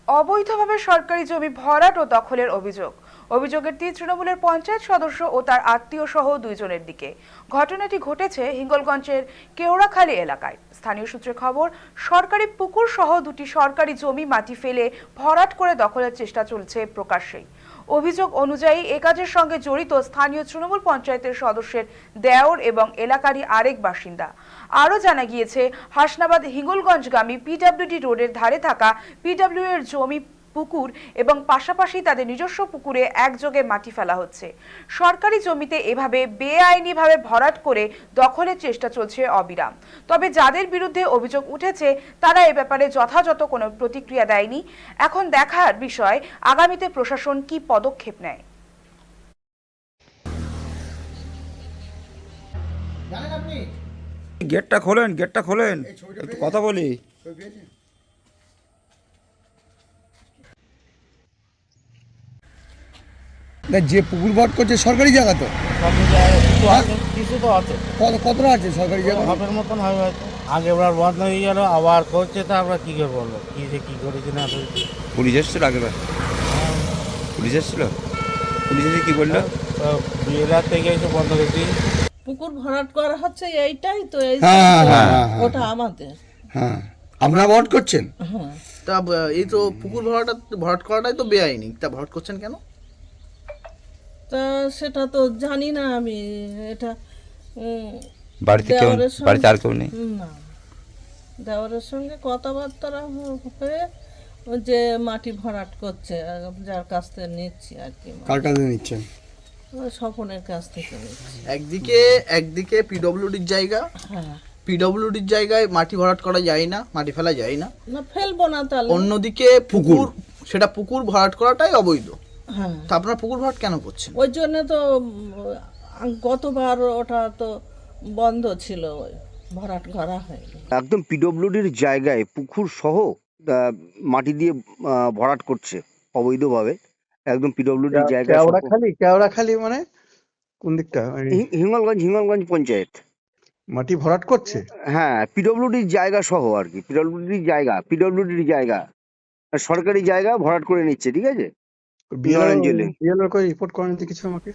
অবৈধভাবে সরকারি জমি ভরাট ও দখলের অভিযোগের তীর তৃণমূলের পঞ্চায়েত সদস্য ও তার আত্মীয় সহ দুইজনের দিকে। ঘটনাটি ঘটেছে হিঙ্গলগঞ্জের কেওড়াখালী এলাকায়। স্থানীয় সূত্রে খবর, সরকারি পুকুর সহ দুটি সরকারি জমি মাটি ফেলে ভরাট করে দখলের চেষ্টা চলছে প্রকাশ্যেই। অভিযোগ অনুযায়ী এ কাজের সঙ্গে জড়িত স্থানীয় তৃণমূল পঞ্চায়েতের সদস্যের দেওর এবং এলাকারই আরেক বাসিন্দা। আরও জানা গিয়েছে, হাসনাবাদ হিঙ্গলগঞ্জগামী পিডব্লিউডি রোডের ধারে থাকা পিডব্লিউ এর জমি, পুকুর এবং পাশাপাশি তাদের নিজস্ব পুকুরে একযোগে মাটি ফেলা হচ্ছে। সরকারি জমিতে এভাবে বেআইনিভাবে ভরাট করে দখলের চেষ্টা চলছে অবিরাম। তবে যাদের বিরুদ্ধে অভিযোগ উঠেছে তারা এ ব্যাপারে যথাযথ কোনো প্রতিক্রিয়া দেয়নি। এখন দেখার বিষয় আগামীতে প্রশাসন কি পদক্ষেপ নেয়। গেটটা খোলেন একটু কথা বলি। না, যে পুকুর ভরাট করছে সরকারি জায়গা তো সব জায়গায় কিছু আছে, কিছু তো আছে, কতটা আছে সরকারি জায়গা? হাফের মতন হবে হয়তো। আগে এবার বন্ধ হয়ে গেল, আবার করছে, তো আমরা কী করে বলবো কি করেছি না করেছি। পুলিশ এসেছিল আগেবার? পুলিশ এসেছিল? পুলিশ এসে কি বললো? তো বিয়েলার থেকে এসে বন্ধ করে দিই। পুকুর ভরাট করা হচ্ছে, এইটাই তো এই ওটা আমাদের। হ্যাঁ, আপনারা ভরাট করছেন? তা এই তো পুকুর ভরাট করাটাই তো বেআইনি, তা ভরাট করছেন কেন? তা সেটা তো জানি না আমি। এটা বাড়িতে কেউ, বাড়িতে আর কেউ নেই? না, দেওয়ারের সঙ্গে কথাবার্তা হয়ে ও যে মাটি ভরাট করছে, যার কাছ থেকে নিচ্ছি আর কি। কার কাছে নিচ্ছেন? ওই স্বপনের কাছ থেকে নিচ্ছি। একদিকে পিডব্লিউডির জায়গা, হ্যাঁ, পিডব্লিউডির জায়গায় মাটি ভরাট করা যায় না, মাটি ফেলা যায় না। না ফেলবো না তাহলে। অন্যদিকে পুকুর, সেটা পুকুর ভরাট করাটাই অবৈধ। হ্যাঁ, তা আপনারা পুকুর ভরাট কেন করছেন? ওই জন্য তো গতবার ওটা তো বন্ধ ছিল, ওই ভরাট করা হয়নি। একদম পিডব্লিউডির জায়গায় পুকুর সহ মাটি দিয়ে ভরাট করছে অবৈধভাবে, একদম পিডব্লিউডির জায়গায়। কেওড়াখালী মানে কোন দিকটা? হিঙ্গলগঞ্জ পঞ্চায়েত মাটি ভরাট করছে? হ্যাঁ, পিডব্লিউডির জায়গা সহ আর কি, পিডব্লিউডির জায়গা সরকারি জায়গা ভরাট করে নিচ্ছে, ঠিক আছে? বিএলআর রিপোর্ট করেন কিছু আমাকে?